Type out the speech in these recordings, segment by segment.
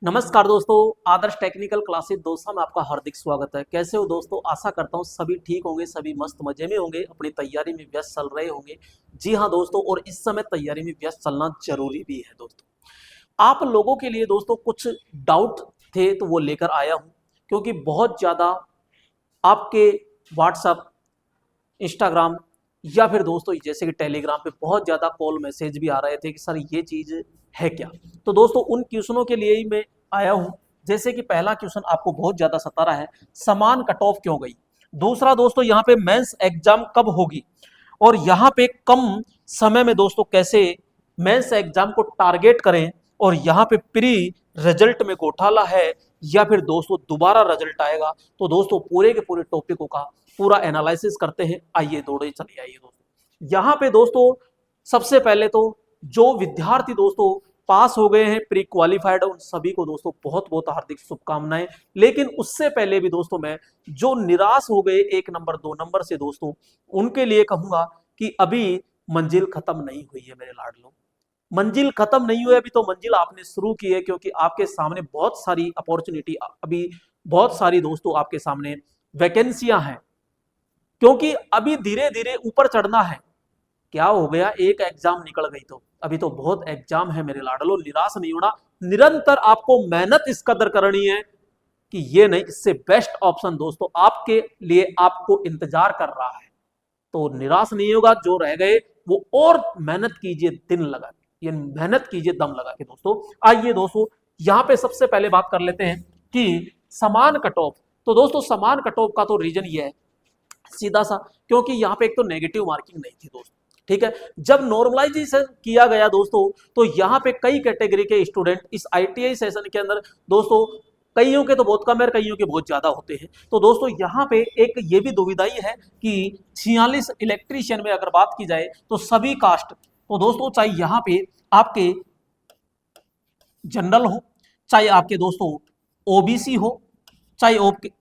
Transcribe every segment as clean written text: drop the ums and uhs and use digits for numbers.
नमस्कार दोस्तों, आदर्श technical classes दोस्तों में आपका हार्दिक स्वागत है। कैसे हो दोस्तों? आशा करता हूँ सभी ठीक होंगे, सभी मस्त मजे में होंगे, अपनी तैयारी में व्यस्त चल रहे होंगे। जी हाँ दोस्तों, और इस समय तैयारी में व्यस्त चलना जरूरी भी है दोस्तों। आप लोगों के लिए दोस्तों कुछ डाउट थे तो वो लेकर आया हूँ, क्योंकि बहुत ज़्यादा आपके व्हाट्सअप, इंस्टाग्राम या फिर दोस्तों जैसे कि टेलीग्राम पे बहुत ज़्यादा कॉल मैसेज भी आ रहे थे कि सर ये चीज़ है क्या। तो दोस्तों उन क्वेश्चनों के लिए ही मैं आया हूँ। जैसे कि पहला क्वेश्चन आपको बहुत ज़्यादा सता रहा है, समान कट ऑफ क्यों गई। दूसरा दोस्तों यहाँ पे मेंस एग्जाम कब होगी, और यहाँ पे कम समय में दोस्तों कैसे मेंस एग्जाम को टारगेट करें, और यहाँ पे प्री रिजल्ट में घोटाला है या फिर दोस्तों दोबारा रिजल्ट आएगा। तो दोस्तों पूरे के पूरे टॉपिकों का पूरा एनालिसिस करते हैं। आइए दौड़े चलिए, आइए दोस्तों यहाँ पे दोस्तों सबसे पहले तो जो विद्यार्थी दोस्तों पास हो गए हैं, प्री क्वालिफाइड, उन सभी को दोस्तों बहुत बहुत हार्दिक शुभकामनाएं। लेकिन उससे पहले भी दोस्तों मैं जो निराश हो गए 1 नंबर 2 नंबर से दोस्तों, उनके लिए कहूंगा कि अभी मंजिल खत्म नहीं हुई है मेरे लाडलो। मंजिल खत्म नहीं हुई, अभी तो मंजिल आपने शुरू की है, क्योंकि आपके सामने बहुत सारी अपॉर्चुनिटी, अभी बहुत सारी दोस्तों आपके सामने वैकेंसियां हैं, क्योंकि अभी धीरे धीरे ऊपर चढ़ना है। क्या हो गया, एक एग्जाम निकल गई तो अभी तो बहुत एग्जाम है मेरे लाडलो। निराश नहीं होना, निरंतर आपको मेहनत इस कदर करनी है कि ये नहीं, इससे बेस्ट ऑप्शन दोस्तों आपके लिए आपको इंतजार कर रहा है। तो निराश नहीं होगा, जो रह गए वो और मेहनत कीजिए, दिन लगा के, ये मेहनत कीजिए दम लगा के दोस्तों। आइए दोस्तों यहाँ पे सबसे पहले बात कर लेते हैं कि समान कट ऑफ। तो दोस्तों समान कट ऑफ का तो रीजन ये है सीधा सा, क्योंकि यहाँ पे एक तो नेगेटिव मार्किंग नहीं थी दोस्तों, ठीक है। जब नॉर्मलाइजेशन किया गया दोस्तों, तो यहाँ पे कई कैटेगरी के स्टूडेंट इस आईटीआई सेशन के अंदर दोस्तों, कईयों के तो बहुत कम है, कईयों के बहुत ज्यादा होते हैं। तो दोस्तों यहाँ पे एक ये भी दुविधाई है कि 46 इलेक्ट्रीशियन में अगर बात की जाए तो सभी कास्ट, तो दोस्तों चाहे यहाँ पे आपके जनरल हो, चाहे आपके दोस्तों ओबीसी हो, चाहे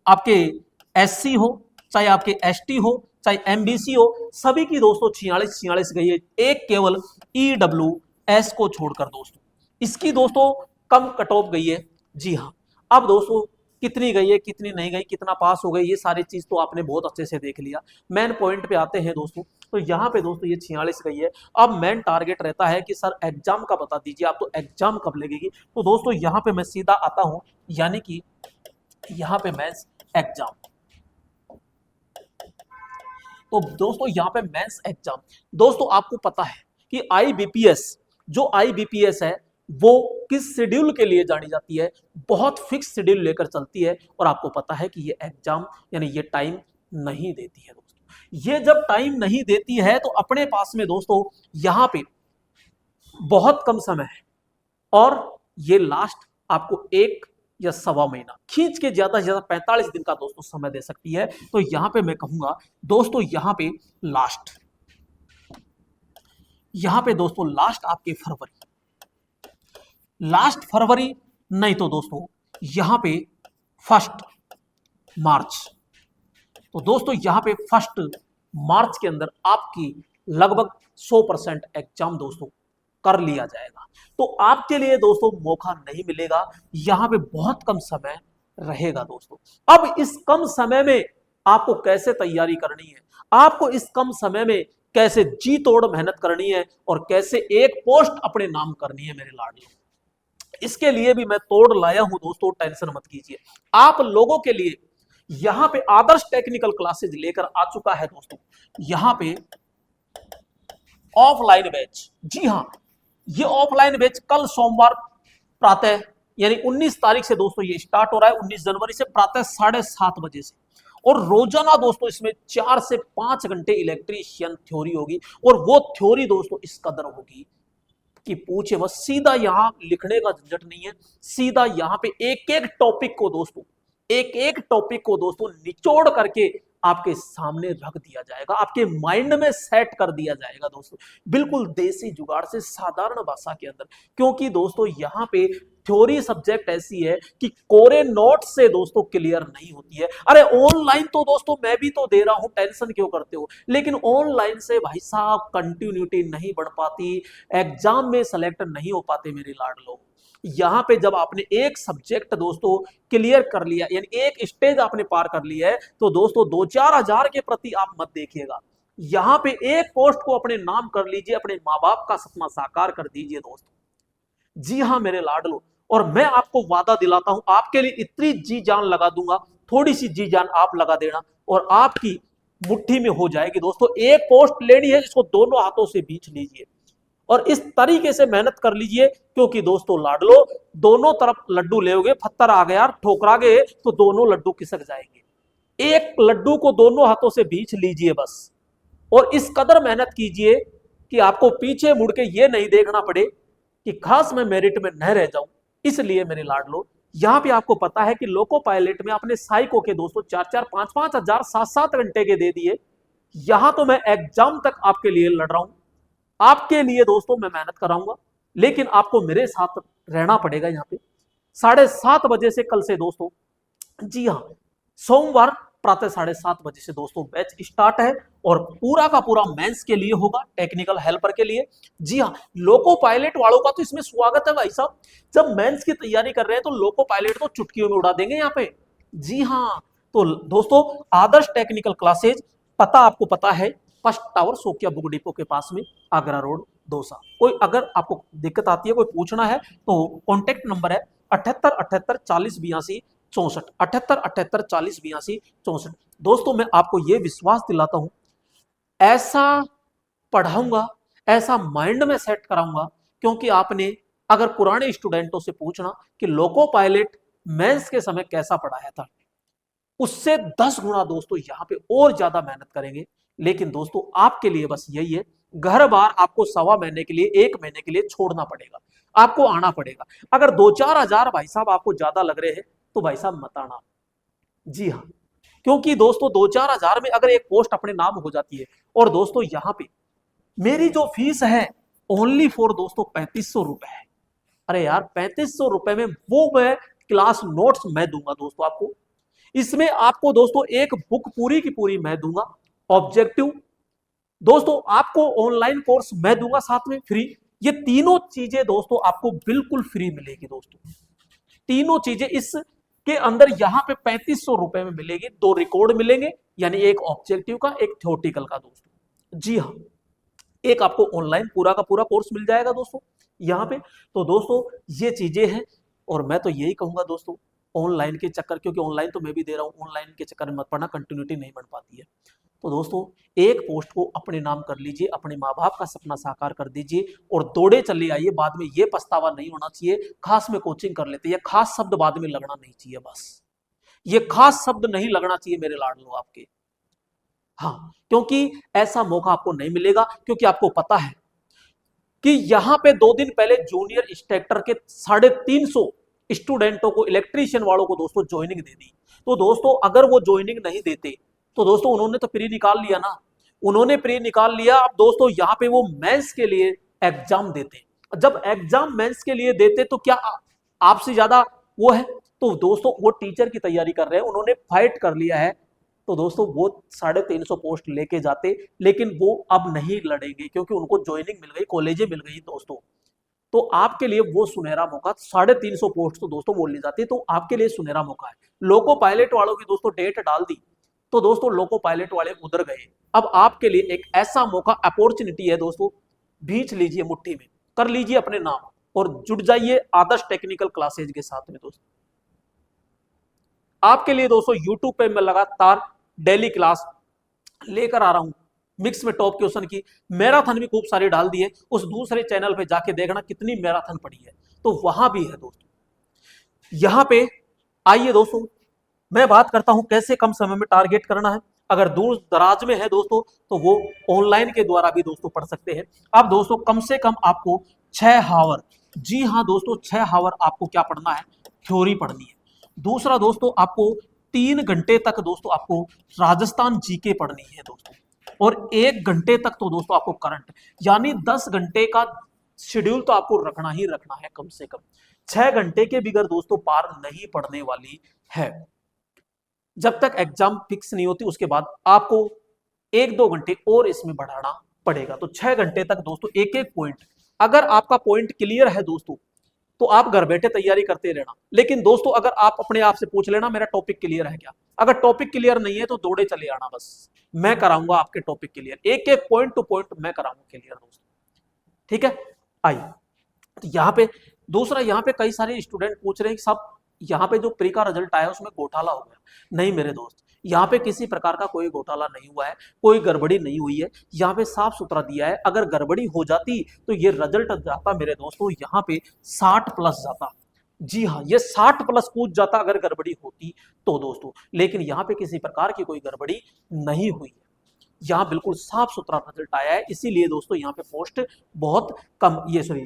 आपके एससी हो, चाहे आपके एसटी हो, चाहे एमबीसी हो, सभी की दोस्तों 46 46 गई है। एक केवल ईडब्ल्यू एस को छोड़कर दोस्तों, इसकी दोस्तों कम कट ऑफ गई है। जी हाँ, अब दोस्तों कितनी गई है, कितनी नहीं गई, कितना पास हो गई, ये सारी चीज तो आपने बहुत अच्छे से देख लिया। मेन पॉइंट पे आते हैं दोस्तों। तो यहाँ पे दोस्तों ये 46 गई है। अब मेन टारगेट रहता है कि सर एग्जाम का बता दीजिए, आप तो एग्जाम कब लगेगी। तो दोस्तों यहाँ पे मैं सीधा आता हूँ, यानी कि यहाँ पे मेंस एग्जाम। तो दोस्तों यहाँ पे मेंस एग्जाम, दोस्तों आपको पता है कि आईबीपीएस, जो आईबीपीएस है वो किस शेड्यूल के लिए जानी जाती है, बहुत फिक्स शेड्यूल लेकर चलती है। और आपको पता है कि ये एग्जाम यानी ये टाइम नहीं देती है दोस्तों। ये जब टाइम नहीं देती है तो अपने पास में दोस्तों यहाँ पे बहुत कम समय है, और ये लास्ट आपको 1 या 1.25 महीना, खींच के ज्यादा से ज्यादा 45 दिन का दोस्तों समय दे सकती है। तो यहां पे मैं कहूंगा दोस्तों, यहां पे दोस्तों लास्ट आपके फरवरी, लास्ट फरवरी, नहीं तो दोस्तों यहां पे 1 मार्च। तो दोस्तों यहां पे 1 मार्च के अंदर आपकी लगभग 100% एग्जाम दोस्तों कर लिया जाएगा। तो आपके लिए दोस्तों मौका नहीं मिलेगा, यहां पे बहुत कम समय रहेगा दोस्तों। अब इस कम समय में आपको कैसे तैयारी करनी है, आपको इस कम समय में कैसे जी तोड़ मेहनत करनी है, और कैसे एक पोस्ट अपने नाम करनी है मेरे लाडलो, इसके लिए भी मैं तोड़ लाया हूं दोस्तों। टेंशन मत कीजिए, आप लोगों के लिए यहां पे आदर्श टेक्निकल क्लासेज लेकर आ चुका है दोस्तों। यहां पे ऑफलाइन बैच, जी हां, ये ऑफलाइन बैच कल सोमवार प्रातः यानी 19 तारीख से दोस्तों ये स्टार्ट हो रहा है, 19 जनवरी से प्रातः 7:30 बजे से। और रोजाना दोस्तों इसमें 4 से 5 घंटे इलेक्ट्रीशियन थ्योरी होगी, और वो थ्योरी दोस्तों इस कदर होगी कि पूछे बस। सीधा यहां लिखने का झंझट नहीं है, सीधा यहां पे एक एक टॉपिक को दोस्तों, एक एक टॉपिक को दोस्तों निचोड़ करके आपके सामने रख दिया जाएगा, आपके माइंड में सेट कर दिया जाएगा दोस्तों, बिल्कुल देसी जुगाड़ से, साधारण भाषा के अंदर। क्योंकि दोस्तों यहां पे थ्योरी सब्जेक्ट ऐसी है कि कोरे नोट से दोस्तों क्लियर नहीं होती है। अरे ऑनलाइन तो दोस्तों मैं भी तो दे रहा हूं, टेंशन क्यों करते हो। लेकिन ऑनलाइन से भाई साहब कंटिन्यूटी नहीं बढ़ पाती, एग्जाम में सेलेक्ट नहीं हो पाते मेरे लाडलो। यहां पे जब आपने एक सब्जेक्ट दोस्तों क्लियर कर लिया, यानी एक स्टेज आपने पार कर लिया है, तो दोस्तों 2-4 हजार के प्रति आप मत देखिएगा। यहां पे एक पोस्ट को अपने नाम कर लीजिए, अपने माँ बाप का सपना साकार कर दीजिए दोस्तों। जी हाँ मेरे लाडलो, और मैं आपको वादा दिलाता हूं, आपके लिए इतनी जी जान लगा दूंगा, थोड़ी सी जी जान आप लगा देना और आपकी मुट्ठी में हो जाएगी दोस्तों। एक पोस्ट लेनी है, इसको दोनों हाथों से बीच लीजिए और इस तरीके से मेहनत कर लीजिए, क्योंकि दोस्तों लाडलो, दोनों तरफ लड्डू लेओगे, पत्थर आ गया ठोकरा गए तो दोनों लड्डू खिसक जाएंगे। एक लड्डू को दोनों हाथों से बीच लीजिए बस, और इस कदर मेहनत कीजिए कि आपको पीछे मुड़ के ये नहीं देखना पड़े कि खास मैं मेरिट में न रह जाऊं। इसलिए मेरे लाडलो, यहां पे आपको पता है कि लोको पायलट में अपने साइको के दोस्तों 4-4 5-5 हजार 7-7 घंटे के दे दिए। यहां तो मैं एग्जाम तक आपके लिए लड़ रहा हूं, आपके लिए दोस्तों मैं मेहनत कराऊंगा, लेकिन आपको मेरे साथ रहना पड़ेगा। यहाँ पे 7:30 बजे से कल से दोस्तों, जी हाँ, सोमवार प्रातः 7:30 बजे से दोस्तों बैच स्टार्ट है और पूरा का पूरा मेंस के लिए होगा, टेक्निकल हेल्पर के लिए। जी हाँ, लोको पायलट वालों का तो इसमें स्वागत है भाई साहब। जब मेंस की तैयारी कर रहे हैं तो लोको पायलट तो चुटकियों में उड़ा देंगे यहाँ पे। जी हाँ, तो दोस्तों आदर्श टेक्निकल क्लासेज, पता आपको पता है, first tower Sokkia book depot के पास में, आगरा रोड, दौसा। कोई अगर आपको दिक्कत आती है, कोई पूछना है, तो कॉन्टेक्ट नंबर है 78 78 40 82 64, 78 78 40 82 64। दोस्तों मैं आपको यह विश्वास दिलाता हूं, ऐसा पढ़ाऊंगा, ऐसा माइंड में सेट कराऊंगा, क्योंकि आपने अगर पुराने स्टूडेंटों से पूछना कि लोको पायलट मेंस के समय कैसा पढ़ाया था, उससे 10 गुना दोस्तों यहाँ पे और ज्यादा मेहनत करेंगे। लेकिन दोस्तों आपके लिए बस यही है, घर बार आपको 1.25 महीने के लिए, 1 महीने के लिए छोड़ना पड़ेगा, आपको आना पड़ेगा। अगर 2-4 हजार भाई साहब आपको ज्यादा लग रहे हैं तो भाई साहब मत आना। जी हाँ, क्योंकि दोस्तों 2-4 हजार में अगर एक पोस्ट अपने नाम हो जाती है, और दोस्तों यहाँ पे मेरी जो फीस है ओनली फॉर दोस्तों 3500 रुपए है। अरे यार 3500 रुपए में वो मैं क्लास नोट्स मैं दूंगा दोस्तों आपको, इसमें आपको दोस्तों एक बुक पूरी की पूरी मैं दूंगा, ऑब्जेक्टिव दोस्तों आपको ऑनलाइन कोर्स मैं दूंगा साथ में फ्री। ये तीनों चीजें दोस्तों आपको बिल्कुल फ्री मिलेगी दोस्तों, तीनों चीजें इसके अंदर यहां पे 3500 रुपए में मिलेगी। 2 रिकॉर्ड मिलेंगे, यानी एक ऑब्जेक्टिव का, एक थ्योरेटिकल का दोस्तों। जी हाँ, एक आपको ऑनलाइन पूरा का पूरा कोर्स मिल जाएगा दोस्तों यहाँ पे। तो दोस्तों ये चीजें हैं, और मैं तो यही कहूंगा दोस्तों, ऑनलाइन के चक्कर, क्योंकि ऑनलाइन तो मैं भी दे रहा हूँ, ऑनलाइन के चक्कर में मत पड़ना, कंटिन्यूटी नहीं बन पाती है। तो दोस्तों एक पोस्ट को अपने नाम कर लीजिए, अपने माँ बाप का सपना साकार कर दीजिए और दौड़े चले आइए। बाद में ये पछतावा नहीं होना चाहिए, खास में कोचिंग कर लेते, ये खास शब्द बाद में लगना नहीं चाहिए, बस ये खास शब्द नहीं लगना चाहिए मेरे लाडलो आपके। हाँ, क्योंकि ऐसा मौका आपको नहीं मिलेगा, क्योंकि आपको पता है कि यहां पे 2 दिन पहले जूनियर इंस्ट्रक्टर के 350 स्टूडेंटों को, इलेक्ट्रीशियन वालों को दोस्तों ज्वाइनिंग दे दी। तो दोस्तों अगर वो ज्वाइनिंग नहीं देते तो दोस्तों उन्होंने तो प्री निकाल लिया ना, उन्होंने प्री निकाल लिया। अब दोस्तों यहाँ पे वो मेंस के लिए एग्जाम देते, जब एग्जाम मेंस के लिए देते तो क्या आपसे ज्यादा वो है? तो दोस्तों वो टीचर की तैयारी कर रहे हैं, उन्होंने फाइट कर लिया है, तो दोस्तों वो 350 पोस्ट लेके जाते, लेकिन वो अब नहीं लड़ेंगे क्योंकि उनको ज्वाइनिंग मिल गई, कॉलेजें मिल गई दोस्तों। तो आपके लिए वो सुनहरा मौका, 350 पोस्ट तो दोस्तों वो ले जाते, तो आपके लिए सुनहरा मौका है। लोको पायलट वालों की दोस्तों डेट डाल दी, तो दोस्तों लोको पायलट वाले उधर गए। अब आपके लिए एक ऐसा मौका, अपॉर्चुनिटी है दोस्तों, भींच लीजिए मुट्ठी में, कर लीजिए अपने नाम और जुड़ जाइए आदर्श टेक्निकल क्लासेज के साथ में दोस्तों। आपके लिए दोस्तों यूट्यूब पे मैं लगातार डेली क्लास लेकर आ रहा हूं, मिक्स में टॉप क्वेश्चन की, मैराथन भी खूब सारी डाल दी है, उस दूसरे चैनल पे जाके देखना कितनी मैराथन पड़ी है, तो वहां भी है दोस्तों। यहां पे आइए दोस्तों, मैं बात करता हूं कैसे कम समय में टारगेट करना है। अगर दूर दराज में है दोस्तों तो वो ऑनलाइन के द्वारा भी दोस्तों पढ़ सकते हैं। अब दोस्तों कम से कम आपको 6 हावर, जी हाँ दोस्तों 6 हावर आपको क्या पढ़ना है, थ्योरी पढ़नी है। दूसरा दोस्तों आपको 3 घंटे तक दोस्तों आपको राजस्थान जीके पढ़नी है दोस्तों, और 1 घंटे तक तो दोस्तों आपको करंट, यानी 10 घंटे का शेड्यूल तो आपको रखना ही रखना है कम से कम। 6 घंटे के बिगर दोस्तों पार नहीं पड़ने वाली है। जब तक एग्जाम फिक्स नहीं होती उसके बाद आपको 1-2 घंटे और इसमें बढ़ाना पड़ेगा। तो 6 घंटे तक दोस्तों एक एक पॉइंट, अगर आपका पॉइंट क्लियर है दोस्तों, तो आप घर बैठे तैयारी करते रहना। लेकिन दोस्तों अगर आप अपने आप से पूछ लेना मेरा टॉपिक क्लियर है क्या, अगर टॉपिक क्लियर नहीं है तो दौड़े चले आना, बस मैं कराऊंगा आपके टॉपिक क्लियर, एक एक पॉइंट टू पॉइंट मैं कराऊंगा क्लियर दोस्तों, ठीक है। आइए तो यहाँ पे दूसरा, यहाँ पे कई सारे स्टूडेंट पूछ रहे हैं कि साहब यहाँ पे जो प्री का रिजल्ट आया उसमें घोटाला हो गया। नहीं मेरे दोस्त, यहाँ पे किसी प्रकार का कोई घोटाला नहीं हुआ है, कोई गड़बड़ी नहीं हुई है, यहाँ पे साफ सुथरा दिया है। अगर गड़बड़ी हो जाती तो ये रिजल्ट जाता मेरे दोस्तों यहाँ पे 60 प्लस जाता। जी हाँ, ये 60 प्लस कूद जाता अगर गड़बड़ी होती तो दोस्तों, लेकिन यहाँ पे किसी प्रकार की कोई गड़बड़ी नहीं हुई है, यहाँ बिल्कुल साफ सुथरा रिजल्ट आया है। इसीलिए दोस्तों यहाँ पे पोस्ट बहुत कम, ये सॉरी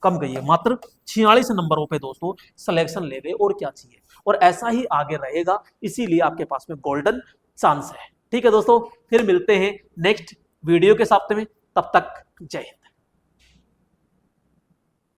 कम गई है, मात्र 46 नंबरों पे दोस्तों सिलेक्शन ले गए, और क्या चाहिए। और ऐसा ही आगे रहेगा, इसीलिए आपके पास में गोल्डन चांस है। ठीक है दोस्तों, फिर मिलते हैं नेक्स्ट वीडियो के साथ में, तब तक जय हिंद।